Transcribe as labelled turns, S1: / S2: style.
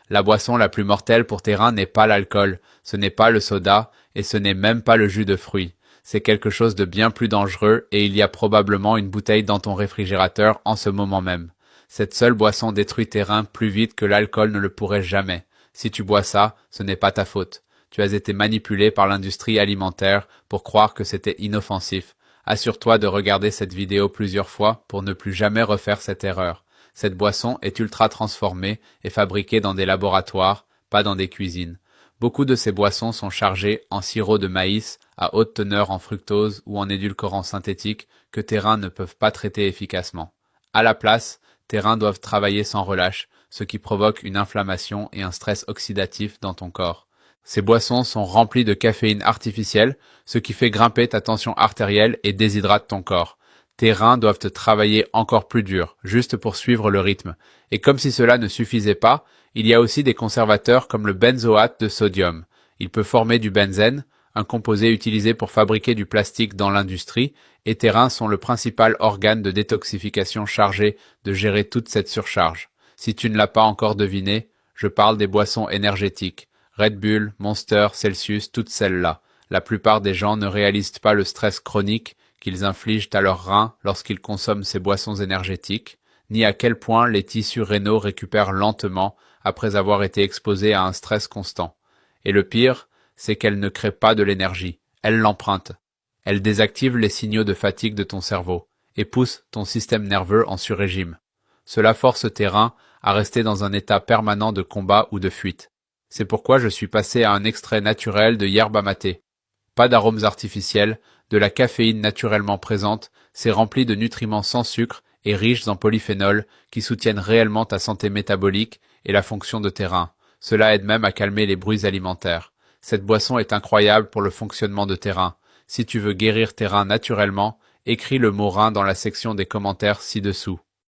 S1: La boisson la plus mortelle pour tes reins n'est pas l'alcool, ce n'est pas le soda, et ce n'est même pas le jus de fruits. C'est quelque chose de bien plus dangereux et il y a probablement une bouteille dans ton réfrigérateur en ce moment même. Cette seule boisson détruit tes reins plus vite que l'alcool ne le pourrait jamais. Si tu bois ça, ce n'est pas ta faute. Tu as été manipulé par l'industrie alimentaire pour croire que c'était inoffensif. Assure-toi de regarder cette vidéo plusieurs fois pour ne plus jamais refaire cette erreur. Cette boisson est ultra transformée et fabriquée dans des laboratoires, pas dans des cuisines. Beaucoup de ces boissons sont chargées en sirop de maïs à haute teneur en fructose ou en édulcorants synthétiques que tes reins ne peuvent pas traiter efficacement. À la place, tes reins doivent travailler sans relâche, ce qui provoque une inflammation et un stress oxydatif dans ton corps. Ces boissons sont remplies de caféine artificielle, ce qui fait grimper ta tension artérielle et déshydrate ton corps. Tes reins doivent te travailler encore plus dur, juste pour suivre le rythme. Et comme si cela ne suffisait pas, il y a aussi des conservateurs comme le benzoate de sodium. Il peut former du benzène, un composé utilisé pour fabriquer du plastique dans l'industrie, et tes reins sont le principal organe de détoxification chargé de gérer toute cette surcharge. Si tu ne l'as pas encore deviné, je parle des boissons énergétiques. Red Bull, Monster, Celsius, toutes celles-là. La plupart des gens ne réalisent pas le stress chronique qu'ils infligent à leurs reins lorsqu'ils consomment ces boissons énergétiques, ni à quel point les tissus rénaux récupèrent lentement après avoir été exposés à un stress constant. Et le pire, c'est qu'elles ne créent pas de l'énergie, elles l'empruntent. Elles désactivent les signaux de fatigue de ton cerveau et poussent ton système nerveux en surrégime. Cela force tes reins à rester dans un état permanent de combat ou de fuite. C'est pourquoi je suis passé à un extrait naturel de yerba maté. Pas d'arômes artificiels, de la caféine naturellement présente, c'est rempli de nutriments sans sucre et riches en polyphénols qui soutiennent réellement ta santé métabolique et la fonction de tes reins. Cela aide même à calmer les bruits alimentaires. Cette boisson est incroyable pour le fonctionnement de tes reins. Si tu veux guérir tes reins naturellement, écris le mot rein dans la section des commentaires ci-dessous.